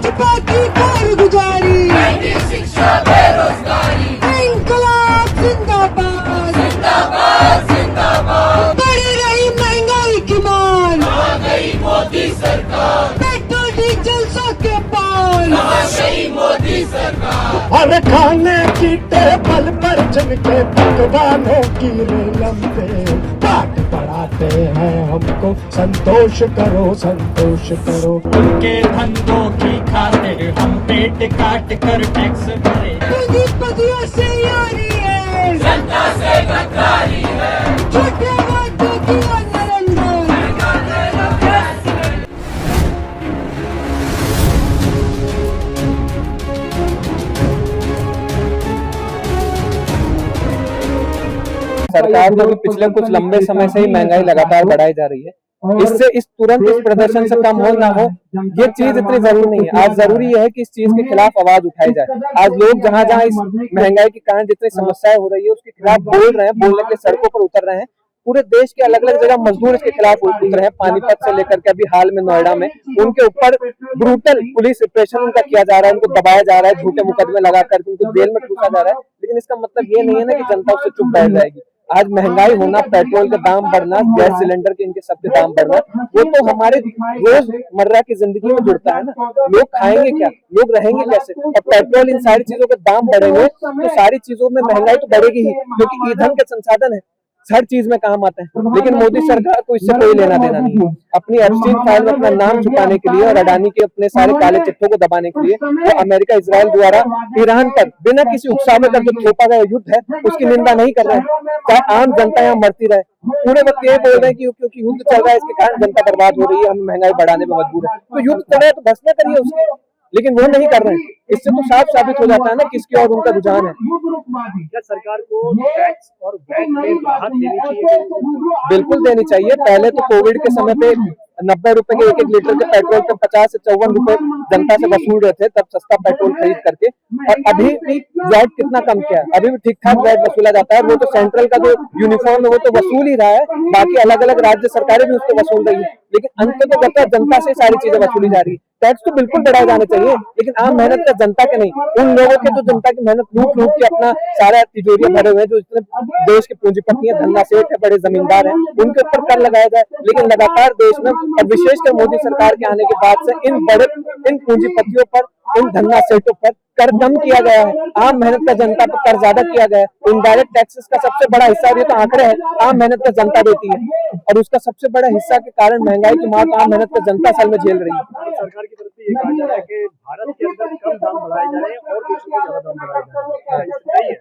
भाजपा की कारगुजारी, शिक्षा बेरोजगारी, इंकलाब जिंदाबाद, जिंदाबाद जिंदाबाद। बढ़ रही महंगाई की मार, कहाँ गई मोदी सरकार, पेट्रोल डीजल 100 के पार, कहाँ गई मोदी सरकार। और खाने की टेबल पर जिनके पकवानों की रेलम पे बाट बढ़ाते हैं हमको संतोष करो। उनके धंधों की खातिर हम पेट काट कर टैक्स भरे। पूंजीपतियों से यारी है, जनता से गद्दारी है, छोटे वादों की नरेंद्र। सरकार जो पिछले कुछ लंबे समय से ही महंगाई लगातार बढ़ाई जा रही है, इससे इस तुरंत इस प्रदर्शन से कम हो ना हो ये चीज इतनी जरूरी नहीं है। आज जरूरी है कि इस चीज के खिलाफ आवाज उठाई जाए। आज लोग जहाँ जहाँ इस महंगाई के कारण जितनी समस्याएं हो रही है उसके खिलाफ बोल रहे हैं, बोलने के सड़कों पर उतर रहे हैं। पूरे देश के अलग अलग जगह मजदूर इसके खिलाफ उतरे हैं। पानीपत से लेकर के अभी हाल में नोएडा में उनके ऊपर ब्रूटल पुलिस रिप्रेशन उनका किया जा रहा है, उनको दबाया जा रहा है, झूठे मुकदमे लगाकर उनको जेल में ठूसा जा रहा है। लेकिन इसका मतलब ये नहीं है ना कि जनता उससे चुप बैठ जाएगी। आज महंगाई होना, पेट्रोल के दाम बढ़ना, गैस सिलेंडर के इनके सबके दाम बढ़ना, वो तो हमारे रोजमर्रा की जिंदगी में जुड़ता है ना। लोग खाएंगे क्या, लोग रहेंगे कैसे? और पेट्रोल इन सारी चीजों के दाम बढ़ेंगे तो सारी चीजों में महंगाई तो बढ़ेगी ही, क्योंकि ईंधन के संसाधन है, हर चीज में काम आते हैं। लेकिन मोदी सरकार को इससे कोई लेना देना नहीं है। अपनी एप्स्टीन फाइल में अपना नाम छुपाने के लिए और अडानी के अपने सारे काले चिट्ठों को दबाने के लिए वो अमेरिका इजराइल द्वारा ईरान पर बिना किसी उकसावे का जो थोपा गया युद्ध है उसकी निंदा नहीं कर रहे हैं। चाहे आम जनता यहाँ मरती रहे, पूरे वक्त ये बोल रहे हैं कि क्योंकि युद्ध चल रहा है इसके कारण जनता बर्बाद हो रही है, हम महंगाई बढ़ाने में मजबूर है। तो युद्ध चल रहा है तो भस्म करिए उसके, लेकिन वो नहीं कर रहे हैं। इससे तो साफ साबित हो जाता है ना किसकी और उनका रुझान है। क्या सरकार को टैक्स और वैट में राहत देनी चाहिए? बिल्कुल देनी चाहिए। पहले तो कोविड के समय पे 90 रुपए के 1 लीटर के पेट्रोल पे 50 से 54 रुपए जनता से वसूल रहे थे, तब सस्ता पेट्रोल खरीद करके। और अभी भी वैट कितना कम किया है, अभी भी ठीक ठाक वैट वसूला जाता है। वो तो सेंट्रल का जो यूनिफॉर्म है वो तो वसूल ही रहा है, बाकी अलग अलग राज्य सरकारें भी उसको वसूल रही है। लेकिन अंत तो कहता है जनता से सारी चीजें वसूली जा रही है। टैक्स तो बिल्कुल बढ़ाए जाने चाहिए, लेकिन आम मेहनत का जनता के नहीं, उन लोगों के जो जनता की मेहनत लूट लूट के अपना सारा तिजोरियां भरे हुए हैं, जो इतने देश के पूंजीपति हैं, धन्ना सेठ है, बड़े जमींदार हैं, उनके ऊपर कर लगाया जाए। लेकिन लगातार देश में और विशेषकर मोदी सरकार के आने के बाद से इन पूंजीपतियों पर, इन धन्ना सेठों पर कर कम किया गया है। आम मेहनत का जनता पर कर ज्यादा किया गया है। इनडायरेक्ट टैक्सेस का सबसे बड़ा हिस्सा, ये तो आंकड़े हैं, आम मेहनत का जनता देती है, और उसका सबसे बड़ा हिस्सा के कारण महंगाई की मार आम मेहनत का जनता साल में झेल रही है। सरकार की तरफ से ये कहा जा रहा है कि भारत के अंदर कम दाम बढ़ाए जा रहे हैं और देशों में ज्यादा दाम बढ़ाए जा रहे हैं।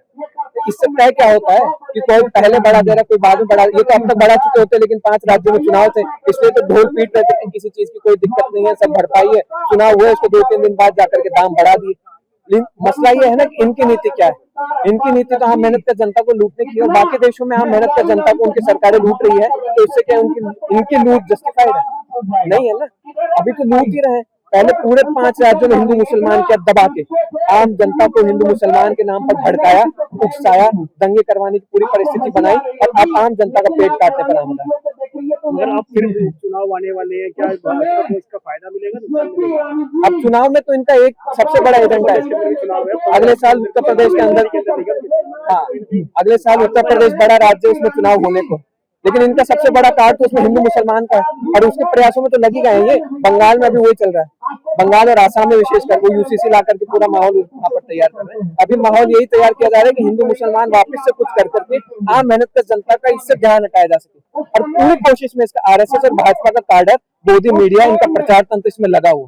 इससे तय क्या होता है कि कोई पहले बढ़ा दे रहा है, कोई बाद में बढ़ा। ये तो अब तक बढ़ा चुके होते, लेकिन 5 राज्यों में चुनाव थे, इसलिए तो ढोल पीट रहे थे कि किसी चीज की कोई दिक्कत नहीं है, सब भरपाई है। चुनाव हुए उसको 2-3 दिन बाद जाकर के दाम बढ़ा दिए। लेकिन मसला ये है ना कि इनकी नीति क्या है। इनकी नीति तो आम मेहनत का जनता को लूटने की है, और बाकी देशों में आम मेहनत का जनता को उनकी सरकारें लूट रही है, तो इससे क्या इनकी लूट जस्टिफाइड है? नहीं है ना। अभी तो लूट ही रहे हैं। पहले पूरे 5 राज्यों में हिंदू मुसलमान के दबा के आम जनता को हिंदू मुसलमान के नाम पर भड़काया, उकसाया, दंगे करवाने की पूरी परिस्थिति बनाई, और अब आम जनता का पेट काटने पर आमदा। अगर आप फिर चुनाव आने वाले हैं, क्या भाजपा को इसका फायदा मिलेगा, नुकसान मिलेगा? अब चुनाव में तो इनका एक सबसे बड़ा एजेंडा है चुनाव है अगले साल उत्तर प्रदेश के अंदर। हाँ, अगले साल उत्तर प्रदेश बड़ा राज्य है, उसमें चुनाव होने को, लेकिन इनका सबसे बड़ा कार्ड तो उसमें हिंदू मुसलमान का है, और उसके प्रयासों में तो लगी गए हैं। ये बंगाल में अभी वही चल रहा है, बंगाल और आसाम में विशेषकर वो यूसीसी ला करके पूरा माहौल वहाँ पर तैयार कर रहे हैं। अभी माहौल यही तैयार किया जा रहा है कि हिंदू मुसलमान वापस से कुछ कर करके आम मेहनत का जनता का इससे ध्यान हटाया जा सके, और पूरी कोशिश में इसका आरएसएस और भाजपा का कार्डर, मोदी मीडिया, इनका प्रचार तंत्र इसमें लगा हुआ।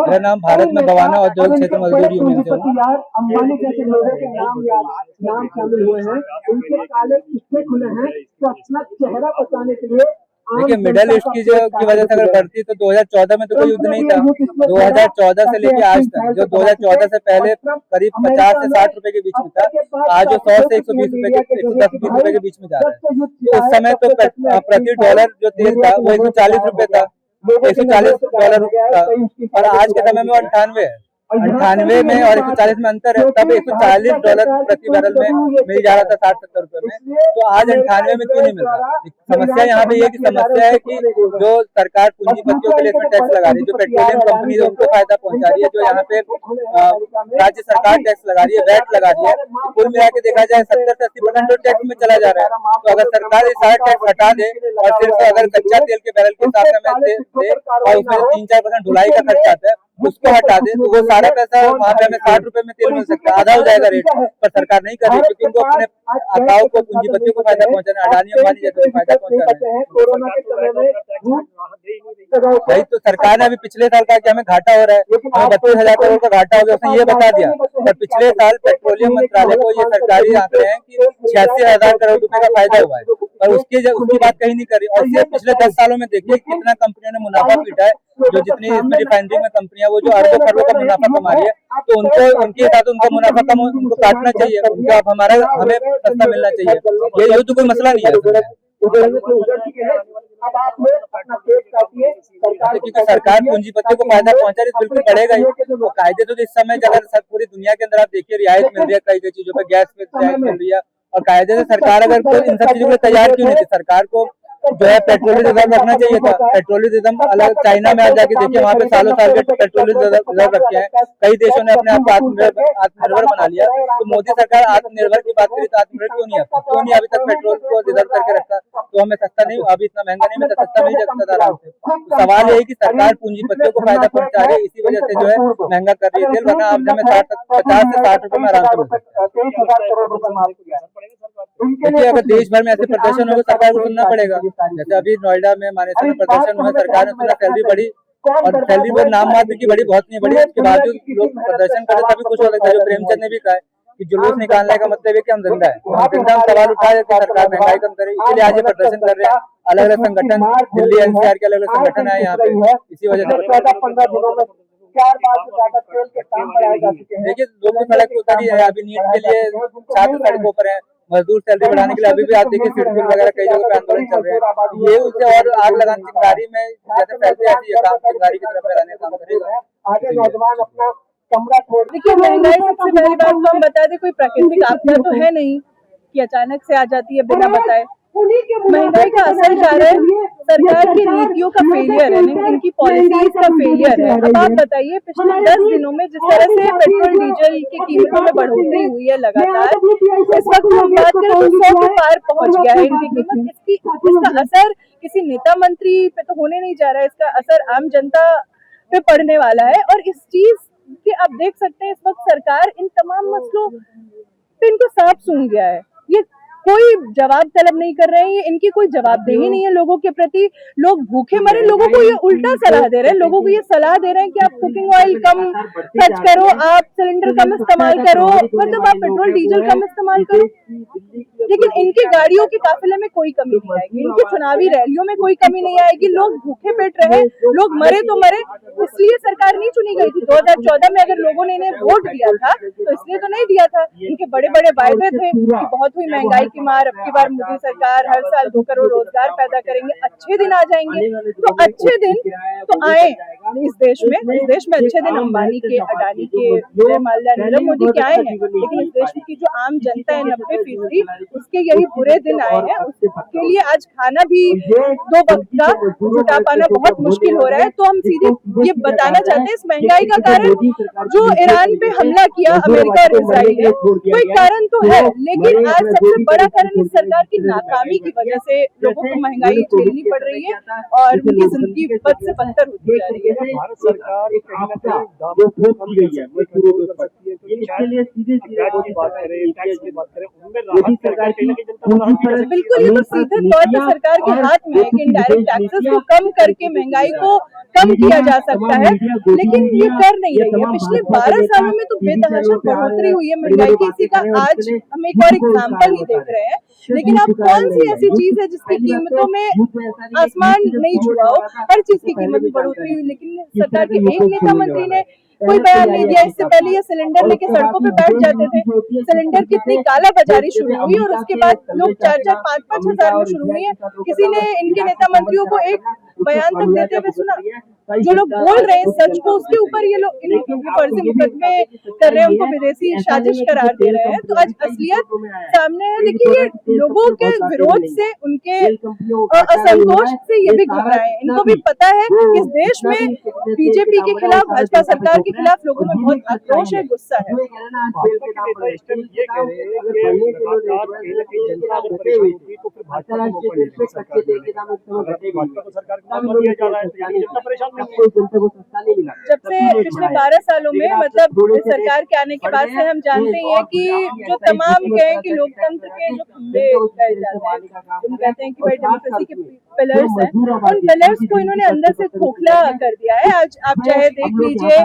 मेरा नाम भारत में गवाना औद्योगिक क्षेत्र मजदूर यूनियन से हूँ। अंबानी जैसे लोगों के नाम शामिल हुए हैं, उनके काले किस्से खुले हैं, तो अपना चेहरा बचाने के लिए देखिए, मिडिल ईस्ट की वजह से अगर बढ़ती तो 2014 में तो कोई युद्ध नहीं था। 2014 से लेके आज तक, जो 2014 से पहले करीब 50 से 60 रुपए के बीच में था, आज जो 100 से 120 रुपए के 110-20 रुपए के बीच में जा रहा है। तो उस समय तो प्रति डॉलर जो तेल था वो 140 रुपए था, $140 था, और आज के समय में 98 है। 98 में और 140 में अंतर है। तब $140 प्रति बैरल में मिल जा रहा था 60-70 रुपए में, तो आज 98 में क्यों नहीं मिल रहा? समस्या यहाँ पे ये की समस्या है कि जो सरकार पूंजीपतियों के लिए इसमें टैक्स लगा रही है, जो पेट्रोलियम कंपनी है उनको फायदा पहुंचा रही है, जो यहाँ पे राज्य सरकार टैक्स लगा रही है, वैट लगा रही है, कुल मिला के देखा जाए 70 से 80% तो टैक्स में चला जा रहा है। तो अगर सरकार ये सारा टैक्स हटा दे और सिर्फ अगर कच्चा तेल के बैरल के हिसाब से हमें दे और उसमें 3-4% ढुलाई का खर्चा आता है उसको हटा दे, तो वो सारा पैसा वहाँ पे हमें 60 रुपए में तेल मिल सकता है, आधा हो जाएगा रेट। पर सरकार नहीं कर रही क्योंकि उनको अपने आकाओं को पूंजीपतियों को फायदा पहुंचाना, अडानी अंबानी जैसे फायदा पहुंचाना है। भाई तो सरकार ने अभी पिछले साल कहा कि हमें घाटा हो रहा है, हमें 32,000 करोड़ का घाटा हो गया, उसने ये बता दिया। और पिछले साल पेट्रोलियम मंत्रालय को ये सरकारी आंकड़े हैं कि 86,000 करोड़ रुपए का फायदा हुआ है, और उसकी बात कहीं नहीं कर रही। और ये पिछले 10 सालों में देखिए कितना कंपनियों ने मुनाफा पीटा है, जो जितनी इसमें रिफाइनरी में कंपनियां वो जो अरबों खरबों का मुनाफा कमा रही है, तो उनको उनके साथ उनका मुनाफा कम उनको काटना चाहिए, उनका हमें सस्ता मिलना चाहिए। ये तो कोई मसला नहीं है, क्योंकि सरकार पूंजीपतियों को फायदा पहुंचा रही है, बिल्कुल बढ़ेगा ही। वो कायदे तो इस समय अगर पूरी दुनिया के अंदर आप देखिए रियायत मिल रही है कई चीजों पर, गैस पे रियायत मिल रही है, और कायदे से सरकार अगर कोई इन सब चीजों को तैयार क्यों नहीं थी? सरकार को जो है पेट्रोलियम रिजर्व रखना चाहिए था। पेट्रोलियम रिजर्व अलग, चाइना में आप जाके देखिए वहाँ पे सालों साल के पेट्रोलियम रिजर्व रखे हैं, कई देशों ने अपने आप को आत्मनिर्भर बना लिया। तो मोदी सरकार आत्मनिर्भर की बात करी तो आत्मनिर्भर क्यों नहीं अभी तक पेट्रोल को रिजर्व करके रखा? तो हमें सस्ता नहीं, अभी इतना महंगा नहीं मिलता, सस्ता मिल जाता था आराम से। तो सवाल यही कि सरकार पूंजीपतियों को फायदा पहुंचा रही है, इसी वजह से जो है महंगा कर रही है तेल, वरना अब हमें 50 से 60 रुपए में आराम से मिल सकता है। देखिए अगर देश भर में ऐसे प्रदर्शन होगा सरकार को सुनना पड़ेगा। जैसे अभी नोएडा में मानेसर में प्रदर्शन हुआ, सरकार ने सुना सैलरी बढ़ी, और सैलरी बहुत नाम मात्र की बढ़ी, बहुत नहीं बढ़ी। उसके बावजूद लोग प्रदर्शन करे तभी कुछ हो सकता है। जो प्रेमचंद ने भी कहा है कि जुलूस निकालने का मतलब है कि हम जिंदा है, हम जिंदा, हम सवाल उठाए कि सरकार महंगाई कम करे, इसलिए आज ये प्रदर्शन कर रहे हैं। अलग अलग संगठन, दिल्ली एनसीआर के अलग अलग संगठन है यहाँ पे, इसी वजह से। देखिए लोग तो सड़क पे उतर ही है, अभी नीट के लिए छात्र सड़कों पर है, मजदूर सैलरी बढ़ाने के लिए अभी भी आप देखिए सिडकुल वगैरह कई जगह पे आंदोलन चल रहे हैं। ये उससे और आग लगाने चिंगारी में जैसे फैलते ऐसी ये काम चिंगारी की तरफ फैलाने का काम करेगा। आगे नौजवान अपना कमरा छोड़, देखिए महंगाई सबसे पहली बात तो हम बता दें कोई प्राकृतिक आपदा तो है नहीं कि अचानक से आ जाती है बिना बताए। महंगाई का असर क्या है? सरकार की नीतियों का फेलियर है, इनकी पॉलिसीज का फेलियर है। अब आप बताइए पिछले 10 दिनों में जिस तरह से पेट्रोल डीजल की कीमतों में बढ़ोतरी हुई है लगातार, इस वक्त हम बात करें तो 100 के पार पहुंच गया है इनकी कीमत। इसका असर किसी नेता मंत्री पे तो होने नहीं जा रहा है, इसका असर आम जनता पे पड़ने वाला है। और इस चीज के आप देख सकते हैं इस वक्त सरकार इन तमाम मसलों पे इनको साफ सूंघ गया है। ये कोई जवाब तलब नहीं कर रहे हैं, ये इनकी कोई जवाबदेही नहीं है लोगों के प्रति। लोग भूखे मरे, लोगों को ये उल्टा सलाह दे रहे हैं, लोगों को ये सलाह दे रहे हैं कि आप कुकिंग ऑयल कम खर्च करो, आप सिलेंडर कम इस्तेमाल करो, मतलब आप पेट्रोल डीजल कम इस्तेमाल करो। लेकिन इनकी गाड़ियों के काफिले में कोई कमी नहीं आएगी, इनकी चुनावी रैलियों में कोई कमी नहीं आएगी। लोग भूखे पेट रहे, लोग मरे तो मरे, इसलिए सरकार नहीं चुनी गई थी। 2014 में अगर लोगों ने इन्हें वोट दिया था तो इसलिए तो नहीं दिया था। इनके बड़े बड़े वायदे थे कि बहुत हुई महंगाई की मार, अब की बार मोदी सरकार हर साल 2 करोड़ रोजगार पैदा करेंगे, अच्छे दिन आ जाएंगे। तो अच्छे दिन तो आए इस देश में अच्छे दिन अंबानी के, अडानी के, विजय माल्या, नीरव मोदी के आए हैं, लेकिन इस देश की जो आम जनता है 90% उसके यही बुरे दिन आए हैं। उसके लिए आज खाना भी 2 वक्त का जुटा पाना बहुत मुश्किल हो रहा है। तो हम सीधे ये बताना चाहते हैं इस महंगाई का कारण जो ईरान पे हमला किया अमेरिका और इजराइल ने, कोई कारण तो है, लेकिन आज सबसे बड़ा कारण इस सरकार की नाकामी की वजह से लोगों को महंगाई झेलनी पड़ रही है और उनकी जिंदगी बद से बदतर होती जा रही है। भारत सरकार जो वोट की गई है वो पूरे इसके लिए सीधे की बात करें, टैक्स की बात करें, उनमें राहत सरकार की बिल्कुल ये तो सीधे तौर पर सरकार के हाथ में है कि इनडायरेक्ट टैक्सेस को कम करके महंगाई को कम किया जा सकता है, लेकिन ये कर नहीं रही है। पिछले 12 सालों में तो बेतहाशा बढ़ोतरी हुई है महंगाई की, इसी का आज हम एक और एग्जाम्पल ही देख रहे हैं। लेकिन अब कौन सी ऐसी चीज है जिसकी कीमतों में आसमान नहीं छुआ हो? हर चीज की कीमत में बढ़ोतरी हुई, लेकिन सरकार के एक नेता मंत्री ने कोई बयान नहीं दिया। इससे पहले ये सिलेंडर लेके सड़कों पे बैठ जाते थे, सिलेंडर कितनी काला बाजारी शुरू हुई और उसके बाद लोग 4-4, 5-5 हजार में शुरू हुई है। किसी ने इनके नेता मंत्रियों को एक बयान तक देते हुए सुना? जो लोग बोल रहे हैं सच को, उसके ऊपर ये लोग फर्जी मुकदमे कर रहे हैं, उनको विदेशी साजिश करार दे रहे हैं। तो आज असलियत सामने है। देखिए, ये लोगों के विरोध से, उनके असंतोष से ये भी घबराए हैं। इनको भी पता है कि इस देश में बीजेपी के खिलाफ, भाजपा सरकार के खिलाफ लोगों में बहुत आक्रोश है, गुस्सा है। जब से पिछले 12 सालों में, मतलब सरकार के आने के बाद से हम जानते हैं कि जो तमाम कहें कि लोकतंत्र के जो खंभे उठाए जाते हैं, हम कहते हैं कि भाई डेमोक्रेसी के पिलर्स हैं, उन पिलर्स को इन्होंने अंदर से खोखला कर दिया है। आज आप चाहे देख लीजिए,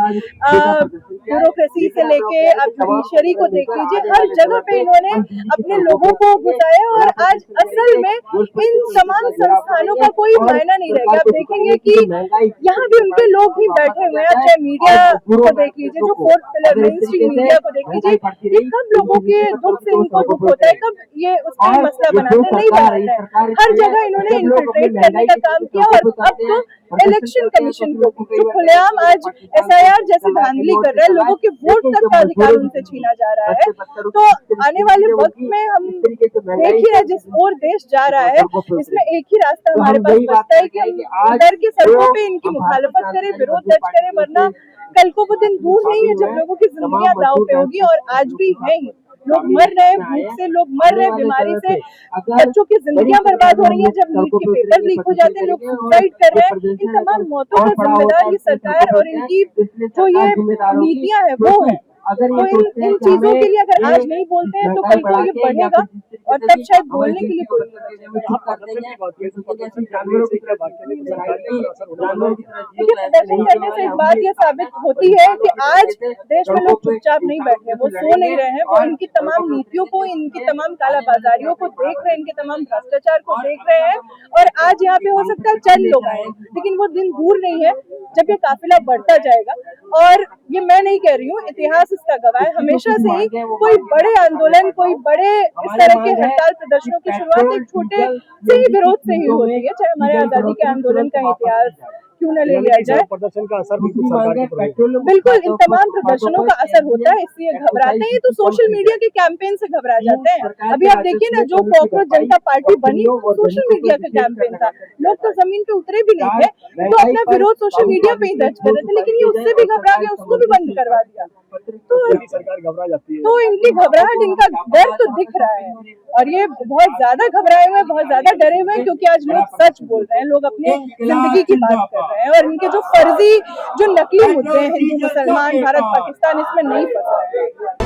ब्यूरोक्रेसी से लेके आप जुडिशरी को देख लीजिए, हर जगह पे इन्होंने अपने लोगों को घुसाया और आज असल में इन तमाम संस्थानों का कोई मायना नहीं रहेगा। आप देखेंगे कि यहाँ भी उनके लोग ही बैठे हुए हैं। चाहे मीडिया को देख लीजिए, जो fourth pillar main stream media को देख लीजिए, ये कब लोगों के दुख से इनको दुख होता है, कब ये उसका मसला बनाते हैं, नहीं बनाते हैं। हर जगह इन्होंने इन्फिल्ट्रेट करने का काम किया और अब तो इलेक्शन कमीशन को, जो खुलेआम आज SIR जैसी धांधली कर रहा है, लोगों के वोट तक का अधिकार उनसे छीना जा रहा है। तो आने वाले वक्त में हम देख ही रहे, जिस ओर देश जा रहा है, इसमें एक ही रास्ता हमारे पास बचता है कि हम डर के सड़कों पे इनकी मुखालफत करें, विरोध दर्ज करें, वरना कल को वो दिन दूर नहीं है जब लोगों की जिंदगियां दांव पे होगी। और आज भी है ही, लोग मर रहे हैं भूख से, लोग मर रहे हैं बीमारी से, बच्चों की जिंदगियां बर्बाद हो रही हैं। जब नीट के पेपर लीक हो जाते हैं, लोग सुसाइड कर रहे हैं। इन तमाम मौतों का जिम्मेदार ये सरकार और इनकी जो ये नीतियां है वो है। तो इन चीजों के लिए अगर आज नहीं बोलते हैं तो कल को ये बढ़ेगा और तब शायद बोलने के लिए कोई नहीं। देखिए, प्रदर्शन करने से एक बात ये साबित होती है कि आज देश में लोग चुपचाप नहीं बैठे, वो सो नहीं रहे हैं, वो इनकी तमाम नीतियों को, इनकी तमाम कालाबाजारियों को देख रहे हैं, इनके तमाम भ्रष्टाचार को देख रहे हैं। और आज यहाँ पे हो सकता है चंद लोग आए, लेकिन वो दिन दूर नहीं है जब ये काफिला बढ़ता जाएगा। और ये मैं नहीं कह रही हूँ, इतिहास इसका गवाह है। हमेशा से ही कोई बड़े आंदोलन, कोई बड़े इस तरह के हड़ताल प्रदर्शनों की शुरुआत एक छोटे से ही विरोध से ही होती है। चाहे हमारे आजादी के आंदोलन का इतिहास क्यों न ले लिया जाए, प्रदर्शन का असर बिल्कुल इन तमाम प्रदर्शनों का असर होता है, इसलिए घबराते हैं। तो सोशल मीडिया के कैंपेन से घबरा जाते हैं। अभी आप देखिए ना, जो कॉकरोच जनता पार्टी बनी वो सोशल मीडिया का कैंपेन था। लोग तो जमीन पे उतरे भी नहीं थे, तो अपना विरोध सोशल मीडिया पे ही दर्ज कर रहे थे, लेकिन ये उससे भी घबरा गया, उसको भी बंद करवा दिया। सरकार घबरा जाती है, तो इनकी घबराहट, इनका डर तो दिख रहा है और ये बहुत ज्यादा घबराए हुए हैं, बहुत ज्यादा डरे हुए हैं, क्योंकि आज लोग सच बोल रहे हैं, लोग अपने जिंदगी की बात कर रहे हैं और इनके जो फर्जी, जो नकली मुद्दे हैं, हिंदू मुसलमान, भारत पाकिस्तान, इसमें नहीं फंस रहे हैं।